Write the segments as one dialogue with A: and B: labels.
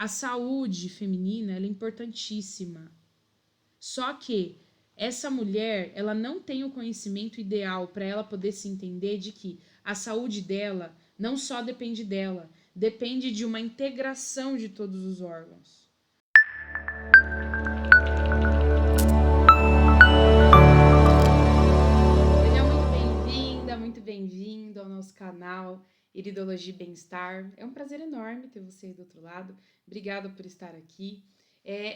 A: A saúde feminina, ela é importantíssima. Só que essa mulher, ela não tem o conhecimento ideal para ela poder se entender de que a saúde dela não só depende dela, depende de uma integração de todos os órgãos. Seja muito bem-vindo ao nosso canal Iridologia e Bem-Estar. É um prazer enorme ter você aí do outro lado. Obrigada por estar aqui.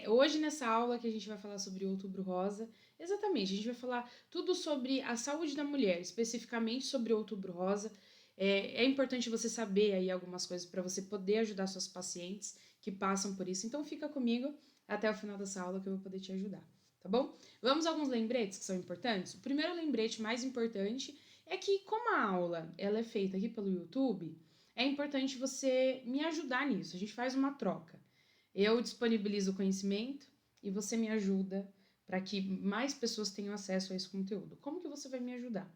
A: Hoje, nessa aula que a gente vai falar sobre o Outubro Rosa, exatamente, a gente vai falar tudo sobre a saúde da mulher, especificamente sobre o Outubro Rosa. É importante você saber aí algumas coisas para você poder ajudar suas pacientes que passam por isso. Então, fica comigo até o final dessa aula que eu vou poder te ajudar, tá bom? Vamos a alguns lembretes que são importantes? O primeiro lembrete mais importante é que, como a aula ela é feita aqui pelo YouTube, é importante você me ajudar nisso. A gente faz uma troca. Eu disponibilizo o conhecimento e você me ajuda para que mais pessoas tenham acesso a esse conteúdo. Como que você vai me ajudar?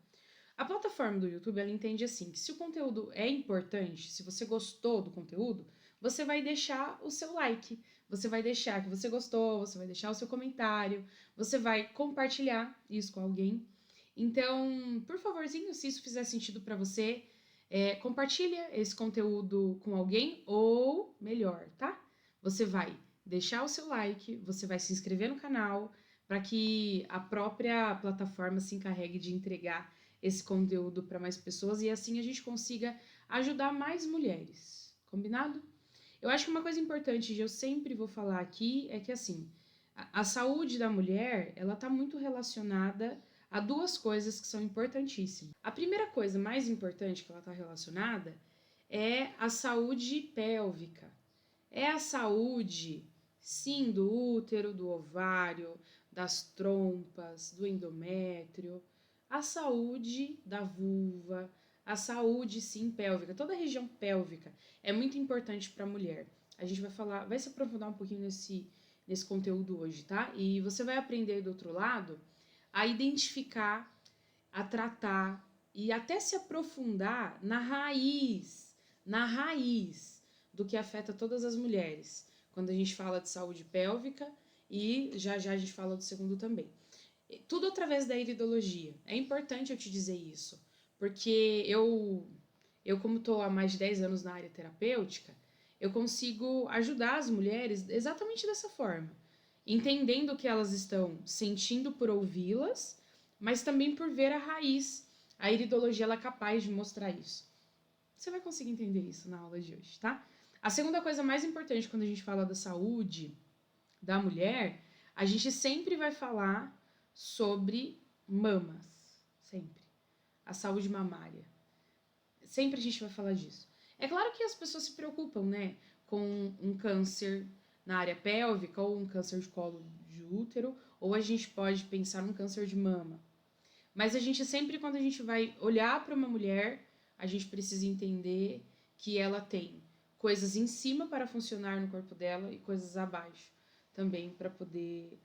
A: A plataforma do YouTube, ela entende assim, que se o conteúdo é importante, se você gostou do conteúdo, você vai deixar o seu like, você vai deixar que você gostou, você vai deixar o seu comentário, você vai compartilhar isso com alguém. Então, por favorzinho, se isso fizer sentido para você, compartilha esse conteúdo com alguém ou, melhor, tá? Você vai deixar o seu like, você vai se inscrever no canal para que a própria plataforma se encarregue de entregar esse conteúdo para mais pessoas e assim a gente consiga ajudar mais mulheres. Combinado? Eu acho que uma coisa importante que eu sempre vou falar aqui é que assim, a saúde da mulher, ela tá muito relacionada a duas coisas que são importantíssimas. A primeira coisa mais importante que ela está relacionada é a saúde pélvica. É a saúde, sim, do útero, do ovário, das trompas, do endométrio, a saúde da vulva, a saúde, sim, pélvica. Toda a região pélvica é muito importante para a mulher. A gente vai falar, vai se aprofundar um pouquinho nesse conteúdo hoje, tá? E você vai aprender do outro lado a identificar, a tratar e até se aprofundar na raiz do que afeta todas as mulheres. Quando a gente fala de saúde pélvica e já a gente fala do segundo também. Tudo através da iridologia. É importante eu te dizer isso, porque eu como estou há mais de 10 anos na área terapêutica, eu consigo ajudar as mulheres exatamente dessa forma, entendendo o que elas estão sentindo por ouvi-las, mas também por ver a raiz. A iridologia ela é capaz de mostrar isso. Você vai conseguir entender isso na aula de hoje, tá? A segunda coisa mais importante quando a gente fala da saúde da mulher, a gente sempre vai falar sobre mamas. Sempre. A saúde mamária. Sempre a gente vai falar disso. É claro que as pessoas se preocupam, né, com um câncer na área pélvica ou um câncer de colo de útero, ou a gente pode pensar num câncer de mama. Mas a gente sempre, quando a gente vai olhar para uma mulher, a gente precisa entender que ela tem coisas em cima para funcionar no corpo dela e coisas abaixo também para poder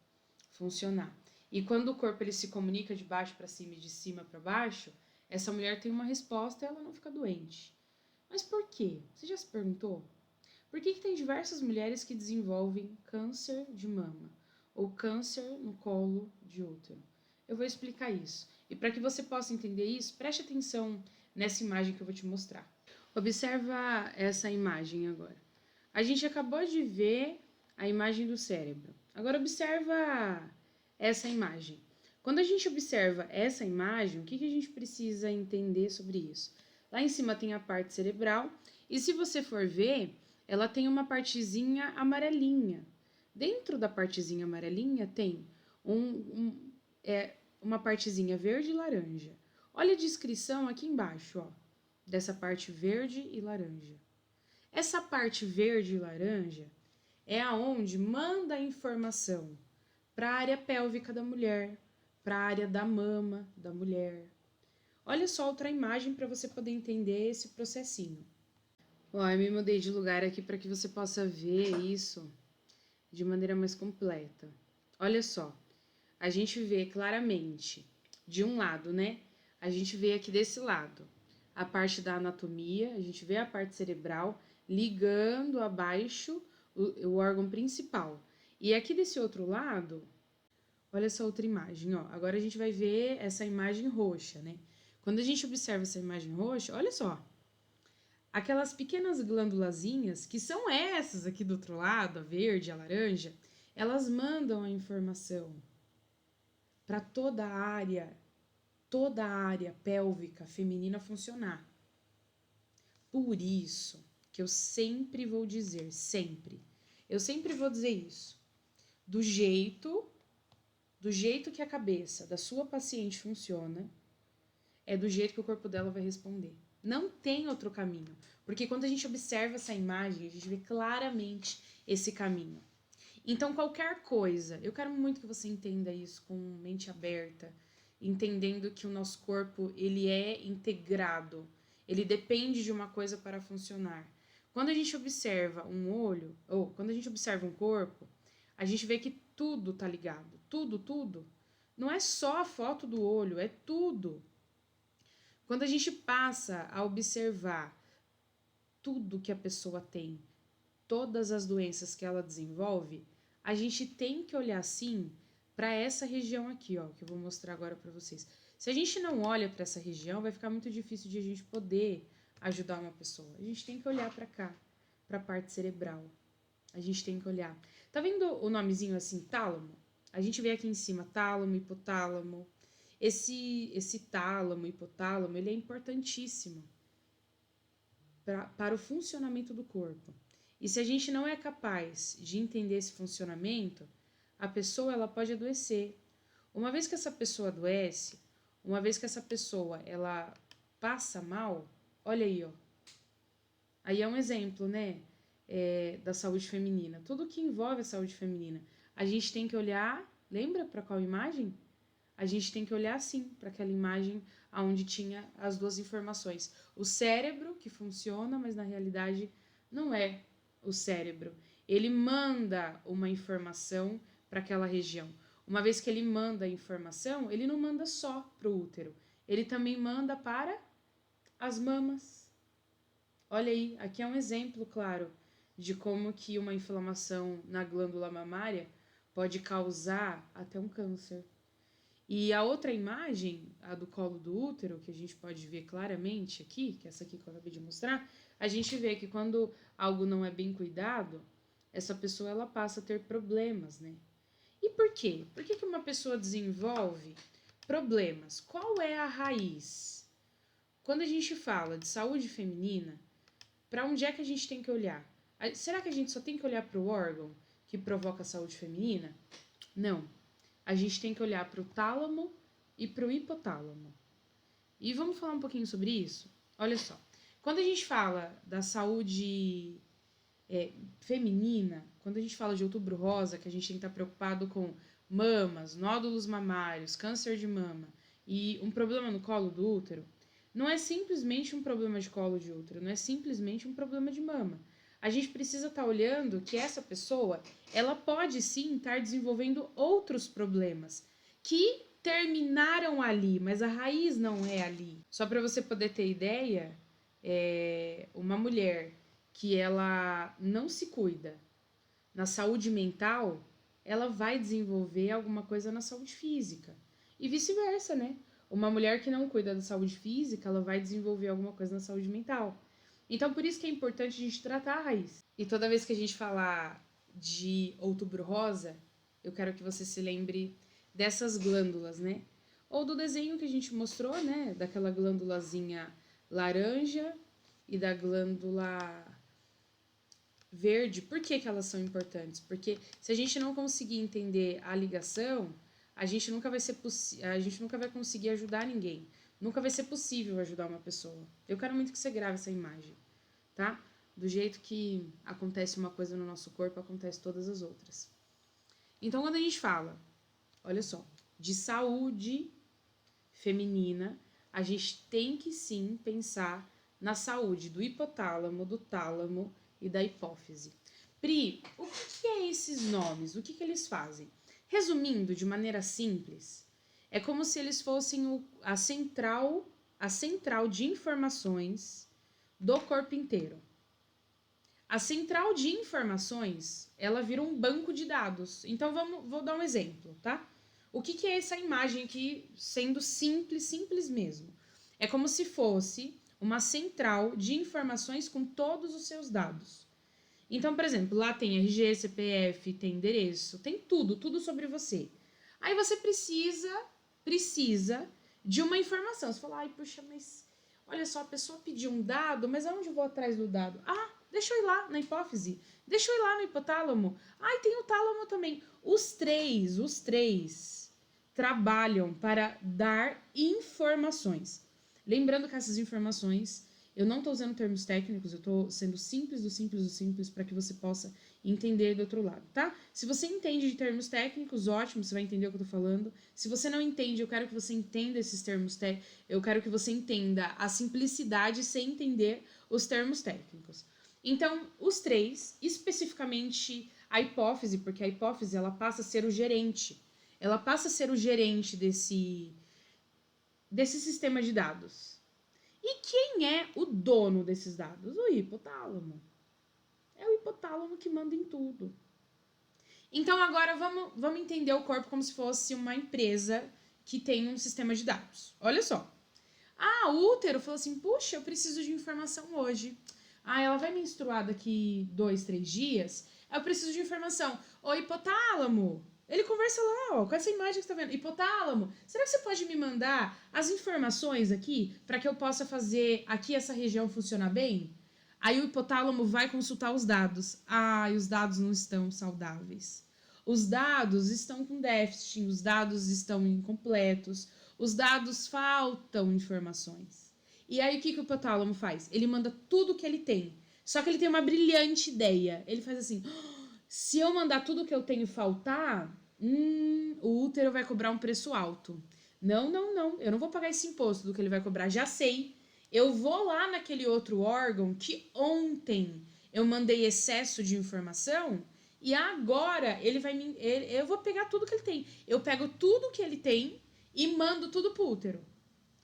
A: funcionar. E quando o corpo ele se comunica de baixo para cima e de cima para baixo, essa mulher tem uma resposta e ela não fica doente. Mas por quê? Você já se perguntou? Por que tem diversas mulheres que desenvolvem câncer de mama ou câncer no colo de útero? Eu vou explicar isso. E para que você possa entender isso, preste atenção nessa imagem que eu vou te mostrar. Observa essa imagem agora. A gente acabou de ver a imagem do cérebro. Agora observa essa imagem. Quando a gente observa essa imagem, o que a gente precisa entender sobre isso? Lá em cima tem a parte cerebral e se você for ver, ela tem uma partezinha amarelinha. Dentro da partezinha amarelinha tem uma partezinha verde e laranja. Olha a descrição aqui embaixo, ó, dessa parte verde e laranja. Essa parte verde e laranja é aonde manda a informação para a área pélvica da mulher, para a área da mama da mulher. Olha só outra imagem para você poder entender esse processinho. Ó, eu me mudei de lugar aqui para que você possa ver isso de maneira mais completa. Olha só, a gente vê claramente, de um lado, né? A gente vê aqui desse lado a parte da anatomia, a gente vê a parte cerebral ligando abaixo o órgão principal. E aqui desse outro lado, olha essa outra imagem, ó. Agora a gente vai ver essa imagem roxa, né? Quando a gente observa essa imagem roxa, olha só. Aquelas pequenas glândulazinhas, que são essas aqui do outro lado, a verde, a laranja, elas mandam a informação para toda a área pélvica feminina funcionar. Por isso que eu sempre vou dizer, eu sempre vou dizer isso, do jeito que a cabeça da sua paciente funciona, é do jeito que o corpo dela vai responder. Não tem outro caminho, porque quando a gente observa essa imagem, a gente vê claramente esse caminho. Então, qualquer coisa, eu quero muito que você entenda isso com mente aberta, entendendo que o nosso corpo, ele é integrado, ele depende de uma coisa para funcionar. Quando a gente observa um olho, ou quando a gente observa um corpo, a gente vê que tudo tá ligado, tudo. Não é só a foto do olho, é tudo. Quando a gente passa a observar tudo que a pessoa tem, todas as doenças que ela desenvolve, a gente tem que olhar sim para essa região aqui, ó, que eu vou mostrar agora para vocês. Se a gente não olha para essa região, vai ficar muito difícil de a gente poder ajudar uma pessoa. A gente tem que olhar para cá, para a parte cerebral. A gente tem que olhar. Tá vendo o nomezinho assim, tálamo? A gente vê aqui em cima tálamo, hipotálamo. Esse tálamo, hipotálamo, ele é importantíssimo para o funcionamento do corpo. E se a gente não é capaz de entender esse funcionamento, a pessoa ela pode adoecer. Uma vez que essa pessoa adoece, uma vez que essa pessoa ela passa mal, olha aí, ó. Aí é um exemplo, né, da saúde feminina. Tudo que envolve a saúde feminina, a gente tem que olhar, lembra para qual imagem? A gente tem que olhar sim para aquela imagem onde tinha as duas informações. O cérebro que funciona, mas na realidade não é o cérebro. Ele manda uma informação para aquela região. Uma vez que ele manda a informação, ele não manda só para o útero, ele também manda para as mamas. Olha aí, aqui é um exemplo claro de como que uma inflamação na glândula mamária pode causar até um câncer. E a outra imagem, a do colo do útero, que a gente pode ver claramente aqui, que é essa aqui que eu acabei de mostrar, a gente vê que quando algo não é bem cuidado, essa pessoa ela passa a ter problemas, né? E por quê? Por que uma pessoa desenvolve problemas? Qual é a raiz? Quando a gente fala de saúde feminina, para onde é que a gente tem que olhar? Será que a gente só tem que olhar para o órgão que provoca a saúde feminina? Não. A gente tem que olhar para o tálamo e para o hipotálamo. E vamos falar um pouquinho sobre isso? Olha só, quando a gente fala da saúde feminina, quando a gente fala de outubro rosa, que a gente tem que estar preocupado com mamas, nódulos mamários, câncer de mama e um problema no colo do útero, não é simplesmente um problema de colo de útero, não é simplesmente um problema de mama. A gente precisa estar olhando que essa pessoa, ela pode sim estar desenvolvendo outros problemas que terminaram ali, mas a raiz não é ali. Só para você poder ter ideia, uma mulher que ela não se cuida na saúde mental, ela vai desenvolver alguma coisa na saúde física. E vice-versa, né? Uma mulher que não cuida da saúde física, ela vai desenvolver alguma coisa na saúde mental. Então, por isso que é importante a gente tratar a raiz. E toda vez que a gente falar de outubro rosa, eu quero que você se lembre dessas glândulas, né? Ou do desenho que a gente mostrou, né? Daquela glândulazinha laranja e da glândula verde. Por que elas são importantes? Porque se a gente não conseguir entender a ligação, a gente nunca vai conseguir ajudar ninguém. Nunca vai ser possível ajudar uma pessoa. Eu quero muito que você grave essa imagem, tá? Do jeito que acontece uma coisa no nosso corpo, acontece todas as outras. Então, quando a gente fala, olha só, de saúde feminina, a gente tem que sim pensar na saúde do hipotálamo, do tálamo e da hipófise. Pri, o que é esses nomes? O que eles fazem? Resumindo, de maneira simples, é como se eles fossem a central de informações do corpo inteiro. A central de informações, ela vira um banco de dados. Então, vou dar um exemplo, tá? O que é essa imagem aqui, sendo simples, simples mesmo? É como se fosse uma central de informações com todos os seus dados. Então, por exemplo, lá tem RG, CPF, tem endereço, tem tudo, tudo sobre você. Aí você precisa de uma informação. Você fala, ai, puxa, mas olha só, a pessoa pediu um dado, mas aonde eu vou atrás do dado? Ah, deixa eu ir lá na hipófise, deixa eu ir lá no hipotálamo. Ai, tem o tálamo também. Os três trabalham para dar informações. Lembrando que essas informações, eu não estou usando termos técnicos, eu estou sendo simples do simples do simples para que você possa entender do outro lado, tá? Se você entende de termos técnicos, ótimo, você vai entender o que eu estou falando. Se você não entende, eu quero que você entenda esses termos técnicos, eu quero que você entenda a simplicidade sem entender os termos técnicos. Então, os três, especificamente a hipófise, porque a hipófise ela passa a ser o gerente. Ela passa a ser o gerente desse sistema de dados. E quem é o dono desses dados? O hipotálamo. É o hipotálamo que manda em tudo. Então agora vamos entender o corpo como se fosse uma empresa que tem um sistema de dados. Olha só. O útero falou assim, puxa, eu preciso de informação hoje. Ela vai menstruar daqui 2, 3 dias. Eu preciso de informação. Ô, hipotálamo, ele conversa lá, ó, com essa imagem que você tá vendo. Hipotálamo, será que você pode me mandar as informações aqui para que eu possa fazer aqui essa região funcionar bem? Aí o hipotálamo vai consultar os dados. E os dados não estão saudáveis. Os dados estão com déficit, os dados estão incompletos, os dados faltam informações. E aí o que o hipotálamo faz? Ele manda tudo que ele tem. Só que ele tem uma brilhante ideia. Ele faz assim, se eu mandar tudo que eu tenho faltar, o útero vai cobrar um preço alto. Não, eu não vou pagar esse imposto do que ele vai cobrar, já sei. Eu vou lá naquele outro órgão que ontem eu mandei excesso de informação e agora eu vou pegar tudo que ele tem. Eu pego tudo que ele tem e mando tudo pro útero.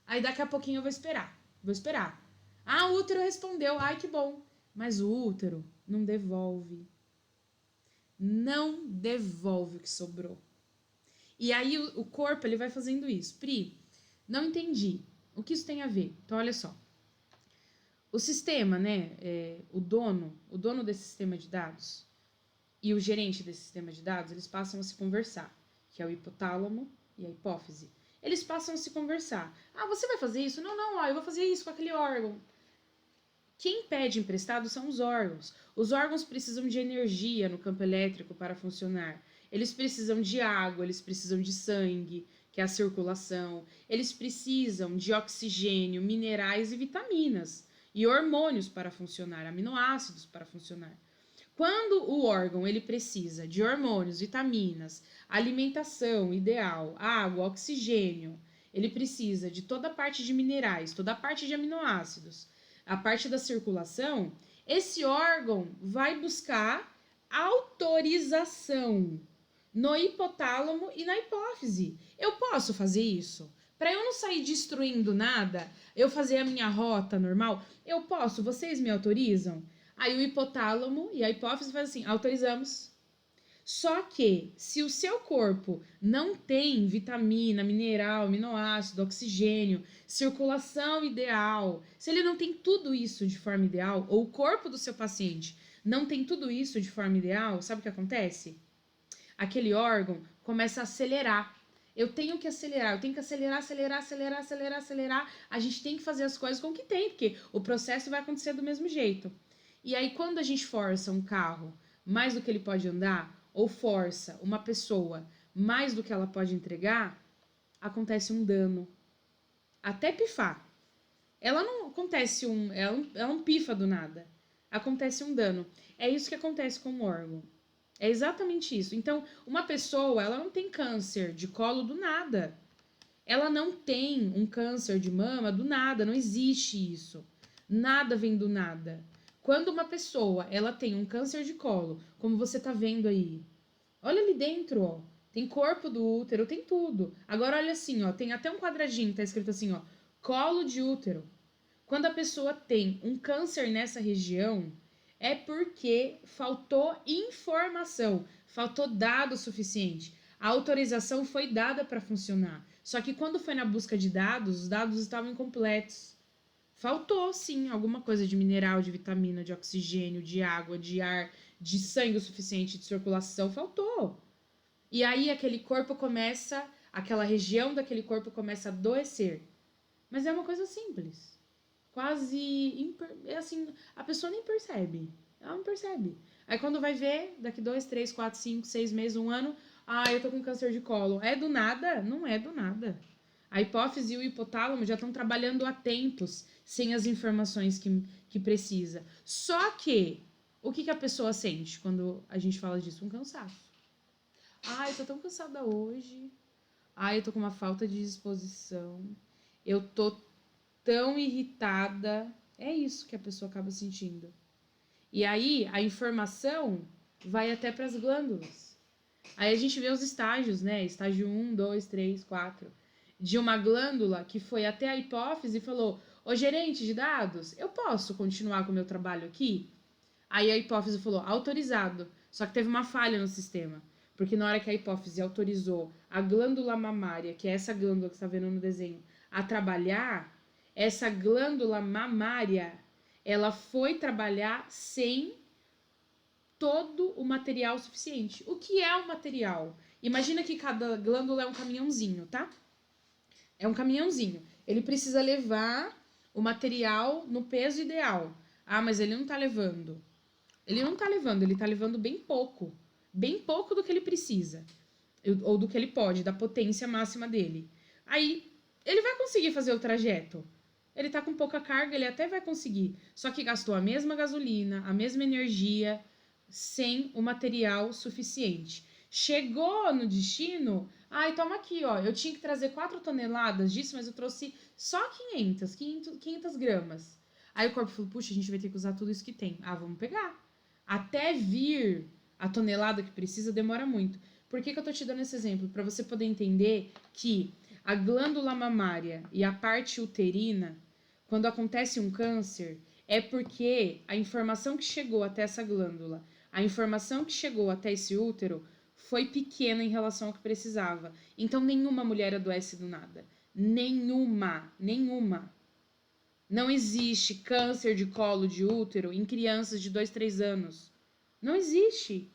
A: Aí daqui a pouquinho eu vou esperar. O útero respondeu, ai que bom. Mas o útero não devolve. Não devolve o que sobrou. E aí o corpo ele vai fazendo isso. Pri, não entendi. O que isso tem a ver? Então, olha só. O sistema, né? O dono desse sistema de dados e o gerente desse sistema de dados, eles passam a se conversar, que é o hipotálamo e a hipófise. Eles passam a se conversar. Você vai fazer isso? Não, eu vou fazer isso com aquele órgão. Quem pede emprestado são os órgãos. Os órgãos precisam de energia no campo elétrico para funcionar. Eles precisam de água, eles precisam de sangue, que é a circulação. Eles precisam de oxigênio, minerais e vitaminas. E hormônios para funcionar, aminoácidos para funcionar. Quando o órgão ele precisa de hormônios, vitaminas, alimentação ideal, água, oxigênio, ele precisa de toda a parte de minerais, toda a parte de aminoácidos, a parte da circulação, esse órgão vai buscar autorização no hipotálamo e na hipófise. Eu posso fazer isso? Para eu não sair destruindo nada, eu fazer a minha rota normal, eu posso? Vocês me autorizam? Aí o hipotálamo e a hipófise fazem assim, autorizamos. Só que, se o seu corpo não tem vitamina, mineral, aminoácido, oxigênio, circulação ideal, se ele não tem tudo isso de forma ideal, ou o corpo do seu paciente não tem tudo isso de forma ideal, sabe o que acontece? Aquele órgão começa a acelerar. Eu tenho que acelerar. A gente tem que fazer as coisas com o que tem, porque o processo vai acontecer do mesmo jeito. E aí, quando a gente força um carro mais do que ele pode andar, ou força uma pessoa mais do que ela pode entregar, acontece um dano. Até pifar. Ela não acontece ela não pifa do nada. Acontece um dano. É isso que acontece com o órgão. É exatamente isso. Então, uma pessoa, ela não tem câncer de colo do nada. Ela não tem um câncer de mama do nada. Não existe isso. Nada vem do nada. Quando uma pessoa, ela tem um câncer de colo, como você tá vendo aí, olha ali dentro, ó, tem corpo do útero, tem tudo. Agora olha assim, ó, tem até um quadradinho, tá escrito assim, ó, colo de útero. Quando a pessoa tem um câncer nessa região, É porque faltou informação, faltou dado suficiente. A autorização foi dada para funcionar. Só que quando foi na busca de dados, os dados estavam incompletos. Faltou, sim, alguma coisa de mineral, de vitamina, de oxigênio, de água, de ar, de sangue o suficiente, de circulação. Faltou. E aí aquele corpo começa, aquela região daquele corpo começa a adoecer. Mas é uma coisa simples. Quase, é assim, a pessoa nem percebe. Ela não percebe. Aí quando vai ver, daqui 2, 3, 4, 5, 6 meses, um ano, eu tô com câncer de colo. É do nada? Não é do nada. A hipófise e o hipotálamo já estão trabalhando há tempos, sem as informações que precisa. Só que, o que a pessoa sente quando a gente fala disso? Um cansaço. Eu tô tão cansada hoje. Eu tô com uma falta de disposição. Eu tô tão irritada. É isso que a pessoa acaba sentindo. E aí, a informação vai até para as glândulas. Aí a gente vê os estágios, né? Estágio 1, 2, 3, 4. De uma glândula que foi até a hipófise e falou: Ô gerente de dados, eu posso continuar com o meu trabalho aqui? Aí a hipófise falou: autorizado. Só que teve uma falha no sistema. Porque na hora que a hipófise autorizou a glândula mamária, que é essa glândula que você está vendo no desenho, a trabalhar, essa glândula mamária, ela foi trabalhar sem todo o material suficiente. O que é o material? Imagina que cada glândula é um caminhãozinho, tá? É um caminhãozinho. Ele precisa levar o material no peso ideal. Mas ele não tá levando. Ele não tá levando, ele tá levando bem pouco. Bem pouco do que ele precisa. Ou do que ele pode, da potência máxima dele. Aí, ele vai conseguir fazer o trajeto. Ele tá com pouca carga, ele até vai conseguir. Só que gastou a mesma gasolina, a mesma energia, sem o material suficiente. Chegou no destino, toma aqui, ó. Eu tinha que trazer 4 toneladas disso, mas eu trouxe só 500 gramas. Aí o corpo falou, puxa, a gente vai ter que usar tudo isso que tem. Vamos pegar. Até vir a tonelada que precisa, demora muito. Por que eu tô te dando esse exemplo? Para você poder entender que a glândula mamária e a parte uterina, quando acontece um câncer, é porque a informação que chegou até essa glândula, a informação que chegou até esse útero foi pequena em relação ao que precisava. Então nenhuma mulher adoece do nada. Nenhuma. Não existe câncer de colo de útero em crianças de 2, 3 anos. Não existe.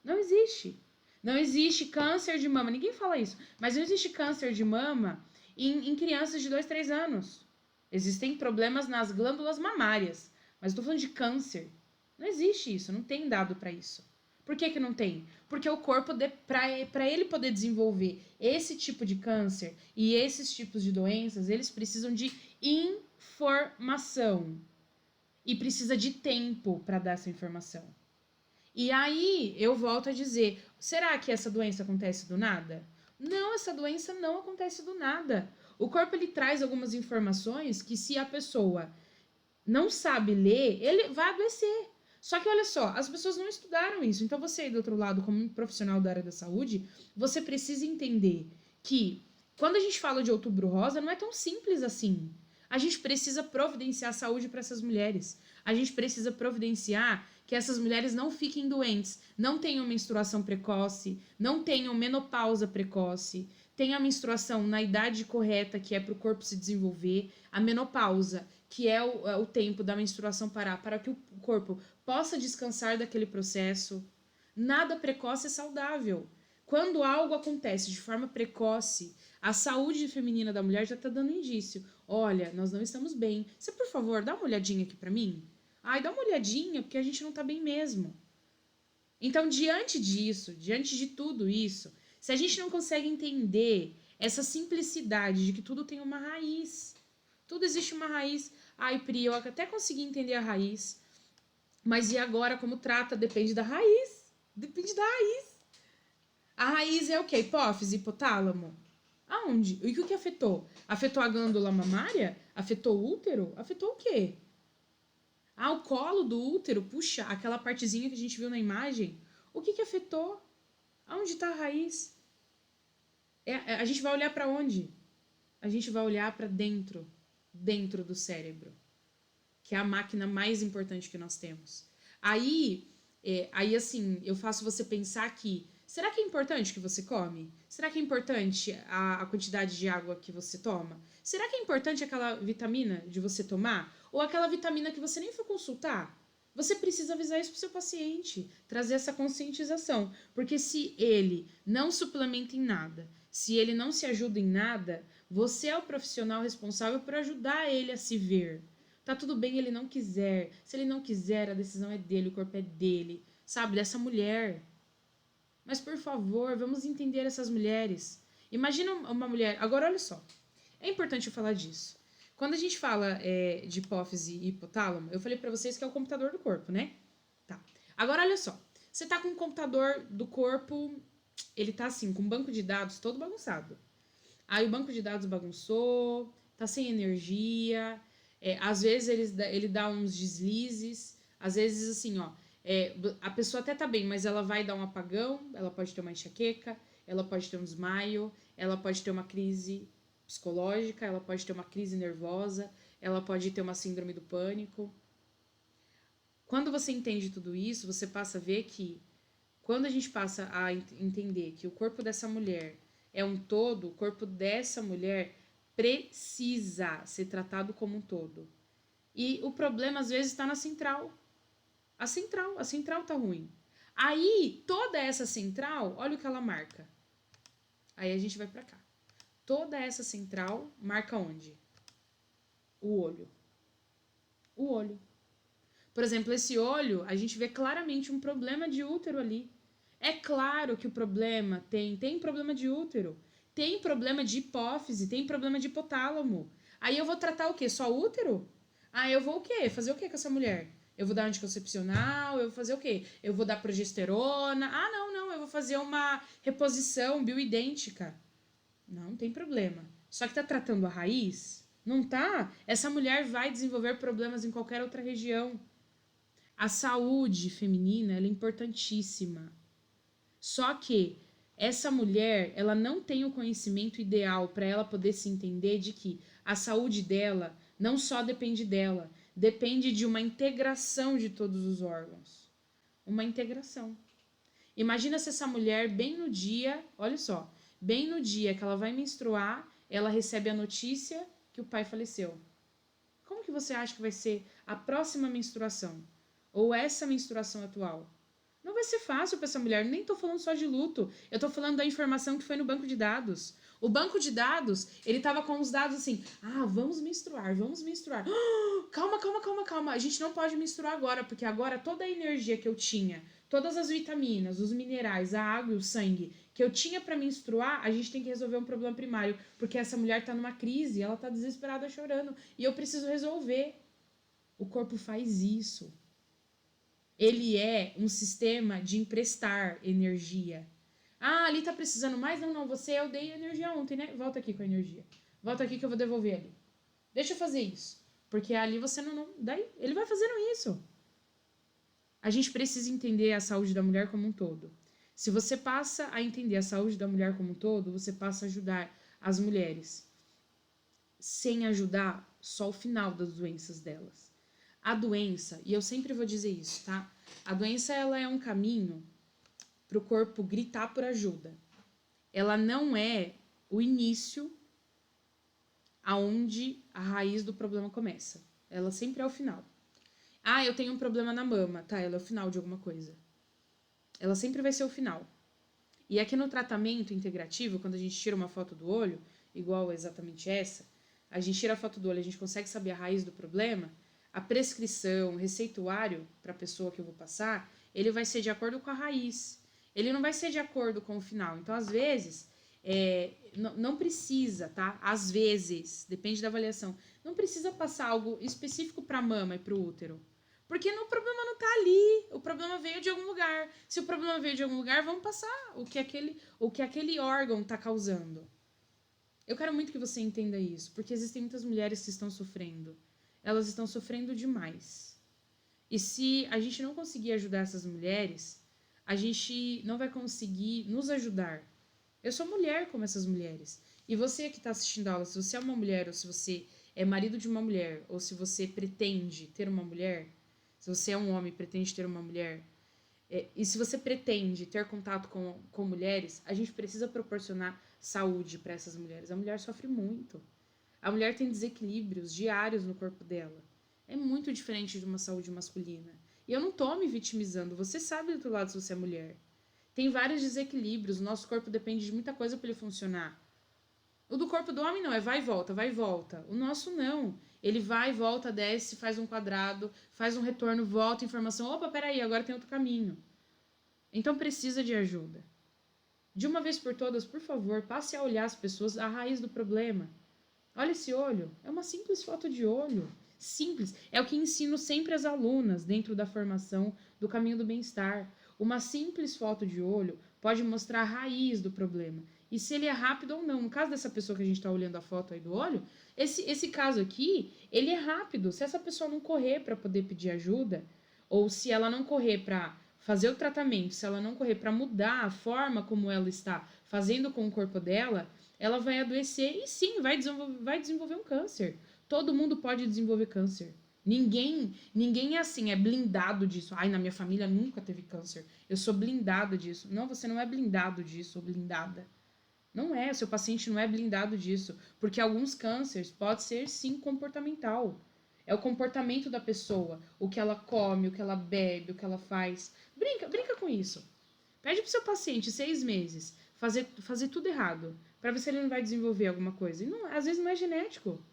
A: Não existe. Não existe câncer de mama. Ninguém fala isso. Mas não existe câncer de mama em crianças de 2, 3 anos. Existem problemas nas glândulas mamárias. Mas eu tô falando de câncer. Não existe isso. Não tem dado para isso. Por que não tem? Porque o corpo, para ele poder desenvolver esse tipo de câncer e esses tipos de doenças, eles precisam de informação. E precisa de tempo para dar essa informação. E aí eu volto a dizer, será que essa doença acontece do nada? Não, essa doença não acontece do nada. O corpo ele traz algumas informações que se a pessoa não sabe ler, ele vai adoecer. Só que olha só, as pessoas não estudaram isso. Então você aí do outro lado, como um profissional da área da saúde, você precisa entender que quando a gente fala de outubro rosa, não é tão simples assim. A gente precisa providenciar saúde para essas mulheres. A gente precisa providenciar que essas mulheres não fiquem doentes, não tenham menstruação precoce, não tenham menopausa precoce, tenham a menstruação na idade correta, que é para o corpo se desenvolver, a menopausa, que é o tempo da menstruação parar, para que o corpo possa descansar daquele processo. Nada precoce é saudável. Quando algo acontece de forma precoce, a saúde feminina da mulher já está dando indício. Olha, nós não estamos bem. Você, por favor, dá uma olhadinha aqui para mim? Dá uma olhadinha, porque a gente não tá bem mesmo. Então, diante disso, diante de tudo isso, se a gente não consegue entender essa simplicidade de que tudo tem uma raiz, tudo existe uma raiz. Pri, eu até consegui entender a raiz, mas e agora como trata? Depende da raiz. Depende da raiz. A raiz é o quê? Hipófise, hipotálamo? Aonde? E o que afetou? Afetou a glândula mamária? Afetou o útero? Afetou o quê? O colo do útero, puxa, aquela partezinha que a gente viu na imagem. O que afetou? Aonde está a raiz? A gente vai olhar para onde? A gente vai olhar para dentro do cérebro, que é a máquina mais importante que nós temos. Aí assim, eu faço você pensar que, será que é importante o que você come? Será que é importante a quantidade de água que você toma? Será que é importante aquela vitamina de você tomar? Ou aquela vitamina que você nem foi consultar? Você precisa avisar isso para o seu paciente, trazer essa conscientização. Porque se ele não suplementa em nada, se ele não se ajuda em nada, você é o profissional responsável por ajudar ele a se ver. Tá tudo bem ele não quiser. Se ele não quiser, a decisão é dele, o corpo é dele. Sabe, dessa mulher. Mas por favor, vamos entender essas mulheres. Imagina uma mulher. Agora, olha só. É importante eu falar disso. Quando a gente fala de hipófise e hipotálamo, eu falei pra vocês que é o computador do corpo, né? Tá. Agora, olha só. Você tá com um computador do corpo, ele tá assim, com um banco de dados todo bagunçado. Aí o banco de dados bagunçou, tá sem energia, às vezes ele dá uns deslizes, às vezes assim, ó, a pessoa até tá bem, mas ela vai dar um apagão, ela pode ter uma enxaqueca, ela pode ter um desmaio, ela pode ter uma crise psicológica, ela pode ter uma crise nervosa, ela pode ter uma síndrome do pânico. Quando você entende tudo isso, você passa a ver que quando a gente passa a entender que o corpo dessa mulher é um todo, o corpo dessa mulher precisa ser tratado como um todo. E o problema às vezes está na central. A central tá ruim. Aí, toda essa central, olha o que ela marca. Aí a gente vai para cá. Toda essa central marca onde? O olho. O olho. Por exemplo, esse olho, a gente vê claramente um problema de útero ali. É claro que o problema tem problema de útero, tem problema de hipófise, tem problema de hipotálamo. Aí eu vou tratar o quê? Só útero? Ah, eu vou o quê? Fazer o quê com essa mulher? Eu vou dar anticoncepcional, eu vou fazer o quê? Eu vou dar progesterona. Ah, não, eu vou fazer uma reposição bioidêntica. Não tem problema. Só que tá tratando a raiz? Não tá? Essa mulher vai desenvolver problemas em qualquer outra região. A saúde feminina ela é importantíssima. Só que essa mulher, ela não tem o conhecimento ideal para ela poder se entender de que a saúde dela não só depende dela, depende de uma integração de todos os órgãos. Uma integração. Imagina se essa mulher, bem no dia, olha só, bem no dia que ela vai menstruar, ela recebe a notícia que o pai faleceu. Como que você acha que vai ser a próxima menstruação? Ou essa menstruação atual? Não vai ser fácil para essa mulher. Nem tô falando só de luto. Eu tô falando da informação que foi no banco de dados. O banco de dados, ele tava com os dados assim: ah, vamos menstruar, vamos menstruar. Calma. A gente não pode menstruar agora, porque agora toda a energia que eu tinha, todas as vitaminas, os minerais, a água e o sangue que eu tinha para menstruar, a gente tem que resolver um problema primário, porque essa mulher tá numa crise, ela tá desesperada chorando e eu preciso resolver. O corpo faz isso. Ele é um sistema de emprestar energia. Ah, ali tá precisando mais? Não, eu dei energia ontem, né? Volta aqui com a energia. Volta aqui que eu vou devolver ali. Deixa eu fazer isso. Porque ali você não. Daí ele vai fazendo isso. A gente precisa entender a saúde da mulher como um todo. Se você passa a entender a saúde da mulher como um todo, você passa a ajudar as mulheres. Sem ajudar só o final das doenças delas. A doença, e eu sempre vou dizer isso, tá? A doença ela é um caminho para o corpo gritar por ajuda. Ela não é o início aonde a raiz do problema começa. Ela sempre é o final. Ah, eu tenho um problema na mama. Tá, ela é o final de alguma coisa. Ela sempre vai ser o final. E aqui no tratamento integrativo, quando a gente tira uma foto do olho, igual exatamente essa, a gente tira a foto do olho, a gente consegue saber a raiz do problema, a prescrição, o receituário para a pessoa que eu vou passar, ele vai ser de acordo com a raiz. Ele não vai ser de acordo com o final. Então, às vezes, não precisa, tá? Às vezes, depende da avaliação, não precisa passar algo específico para a mama e para o útero. Porque o problema não tá ali, o problema veio de algum lugar. Se o problema veio de algum lugar, vamos passar o que aquele órgão tá causando. Eu quero muito que você entenda isso, porque existem muitas mulheres que estão sofrendo. Elas estão sofrendo demais. E se a gente não conseguir ajudar essas mulheres, a gente não vai conseguir nos ajudar. Eu sou mulher como essas mulheres. E você que está assistindo a aula, se você é uma mulher, ou se você é marido de uma mulher, ou se você pretende ter uma mulher, Se você é um homem e pretende ter uma mulher, e se você pretende ter contato com mulheres, a gente precisa proporcionar saúde para essas mulheres. A mulher sofre muito. A mulher tem desequilíbrios diários no corpo dela. É muito diferente de uma saúde masculina. E eu não tô me vitimizando. Você sabe do outro lado se você é mulher. Tem vários desequilíbrios. O nosso corpo depende de muita coisa para ele funcionar. O do corpo do homem não, é vai e volta, vai e volta. O nosso não. Ele vai e volta, desce, faz um quadrado, faz um retorno, volta, informação. Opa, peraí, agora tem outro caminho. Então precisa de ajuda. De uma vez por todas, por favor, passe a olhar as pessoas à raiz do problema. Olha esse olho, é uma simples foto de olho. Simples. É o que ensino sempre às alunas dentro da formação do caminho do bem-estar. Uma simples foto de olho pode mostrar a raiz do problema. E se ele é rápido ou não. No caso dessa pessoa que a gente está olhando a foto aí do olho, esse caso aqui, ele é rápido. Se essa pessoa não correr para poder pedir ajuda, ou se ela não correr para fazer o tratamento, se ela não correr para mudar a forma como ela está fazendo com o corpo dela, ela vai adoecer e sim, vai desenvolver um câncer. Todo mundo pode desenvolver câncer. Ninguém é assim, é blindado disso. Ai, na minha família nunca teve câncer. Eu sou blindado disso. Não, você não é blindado disso ou blindada. Não é, seu paciente não é blindado disso, porque alguns cânceres pode ser sim comportamental. É o comportamento da pessoa, o que ela come, o que ela bebe, o que ela faz. Brinca com isso. Pede pro seu paciente 6 meses fazer tudo errado, para ver se ele não vai desenvolver alguma coisa. E não, às vezes não é genético,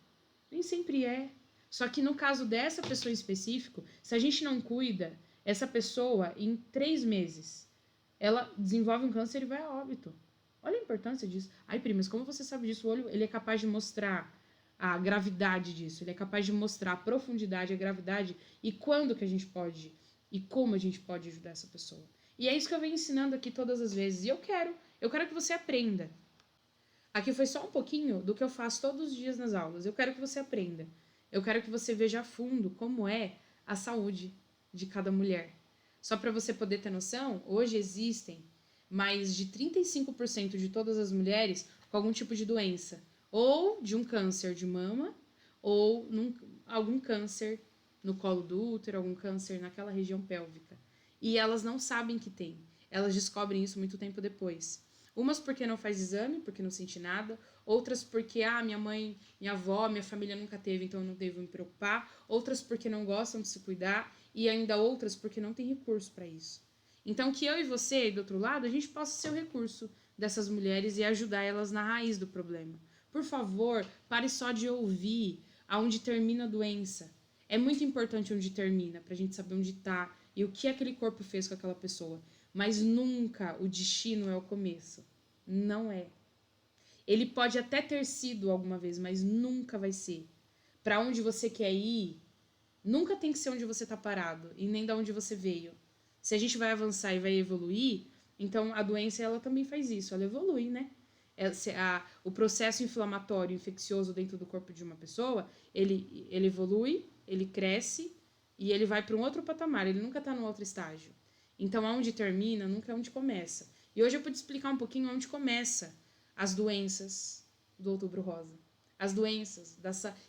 A: nem sempre é. Só que no caso dessa pessoa em específico, se a gente não cuida, essa pessoa em 3 meses, ela desenvolve um câncer e vai a óbito. Olha a importância disso. Ai, primas, como você sabe disso? O olho, ele é capaz de mostrar a gravidade disso. Ele é capaz de mostrar a profundidade, a gravidade e quando que a gente pode e como a gente pode ajudar essa pessoa. E é isso que eu venho ensinando aqui todas as vezes. E eu quero que você aprenda. Aqui foi só um pouquinho do que eu faço todos os dias nas aulas. Eu quero que você aprenda. Eu quero que você veja a fundo como é a saúde de cada mulher. Só para você poder ter noção, hoje existem mais de 35% de todas as mulheres com algum tipo de doença, ou de um câncer de mama, ou algum câncer no colo do útero, algum câncer naquela região pélvica. E elas não sabem que tem. Elas descobrem isso muito tempo depois. Umas porque não faz exame, porque não sente nada. Outras porque, minha mãe, minha avó, minha família nunca teve, então eu não devo me preocupar. Outras porque não gostam de se cuidar. E ainda outras porque não tem recurso para isso. Então, que eu e você, do outro lado, a gente possa ser o recurso dessas mulheres e ajudar elas na raiz do problema. Por favor, pare só de ouvir aonde termina a doença. É muito importante onde termina, pra gente saber onde tá e o que aquele corpo fez com aquela pessoa. Mas nunca o destino é o começo. Não é. Ele pode até ter sido alguma vez, mas nunca vai ser. Para onde você quer ir, nunca tem que ser onde você tá parado e nem da onde você veio. Se a gente vai avançar e vai evoluir, então a doença ela também faz isso, ela evolui, né? O processo inflamatório infeccioso dentro do corpo de uma pessoa, ele evolui, ele cresce e ele vai para um outro patamar, ele nunca está no outro estágio. Então, aonde termina, nunca é onde começa. E hoje eu pude explicar um pouquinho onde começa as doenças do Outubro Rosa. As doenças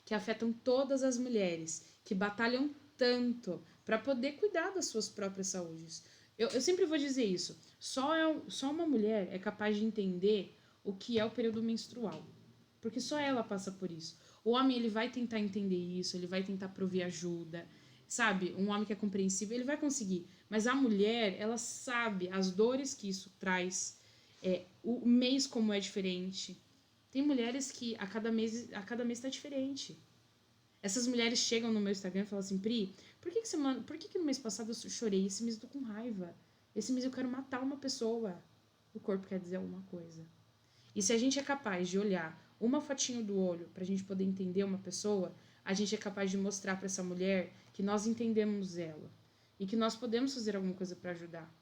A: que afetam todas as mulheres, que batalham tanto para poder cuidar das suas próprias saúdes. Eu sempre vou dizer isso. Só uma mulher é capaz de entender o que é o período menstrual. Porque só ela passa por isso. O homem, ele vai tentar entender isso, ele vai tentar prover ajuda, sabe? Um homem que é compreensível, ele vai conseguir. Mas a mulher, ela sabe as dores que isso traz, o mês como é diferente. Tem mulheres que a cada mês tá diferente. Essas mulheres chegam no meu Instagram e falam assim, Pri, por que no mês passado eu chorei? Esse mês eu tô com raiva. Esse mês eu quero matar uma pessoa. O corpo quer dizer alguma coisa. E se a gente é capaz de olhar uma fotinho do olho pra gente poder entender uma pessoa, a gente é capaz de mostrar para essa mulher que nós entendemos ela e que nós podemos fazer alguma coisa para ajudar.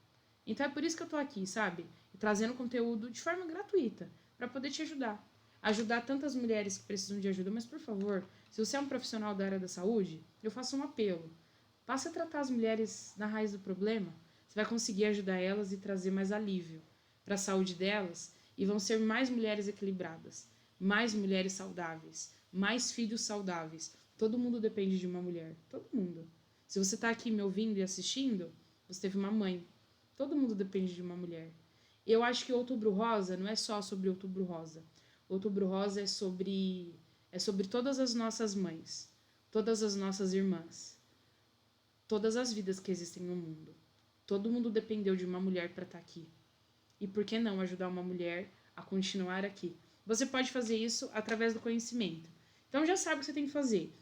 A: Então é por isso que eu tô aqui, sabe? Trazendo conteúdo de forma gratuita para poder te ajudar. Ajudar tantas mulheres que precisam de ajuda, mas por favor, se você é um profissional da área da saúde, eu faço um apelo. Passe a tratar as mulheres na raiz do problema. Você vai conseguir ajudar elas e trazer mais alívio para a saúde delas e vão ser mais mulheres equilibradas, mais mulheres saudáveis, mais filhos saudáveis. Todo mundo depende de uma mulher, todo mundo. Se você tá aqui me ouvindo e assistindo, você teve uma mãe. Todo mundo depende de uma mulher. Eu acho que Outubro Rosa não é só sobre Outubro Rosa. Outubro Rosa é sobre todas as nossas mães, todas as nossas irmãs, todas as vidas que existem no mundo. Todo mundo dependeu de uma mulher para estar aqui. E por que não ajudar uma mulher a continuar aqui? Você pode fazer isso através do conhecimento. Então já sabe o que você tem que fazer.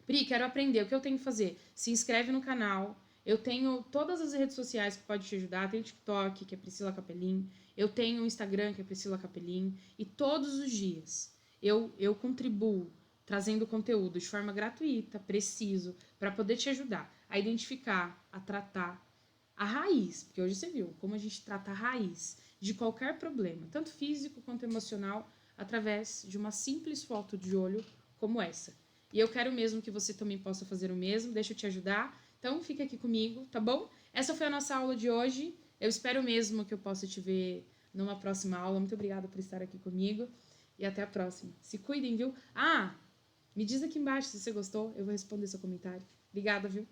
A: Pri, quero aprender. O que eu tenho que fazer? Se inscreve no canal. Eu tenho todas as redes sociais que pode te ajudar. Tem o TikTok, que é Priscila Capelin. Eu tenho o Instagram, que é Priscila Capelin. E todos os dias eu contribuo trazendo conteúdo de forma gratuita, preciso, para poder te ajudar a identificar, a tratar a raiz. Porque hoje você viu como a gente trata a raiz de qualquer problema, tanto físico quanto emocional, através de uma simples foto de olho como essa. E eu quero mesmo que você também possa fazer o mesmo. Deixa eu te ajudar. Então, fica aqui comigo, tá bom? Essa foi a nossa aula de hoje. Eu espero mesmo que eu possa te ver numa próxima aula. Muito obrigada por estar aqui comigo. E até a próxima. Se cuidem, viu? Ah, me diz aqui embaixo se você gostou. Eu vou responder seu comentário. Obrigada, viu?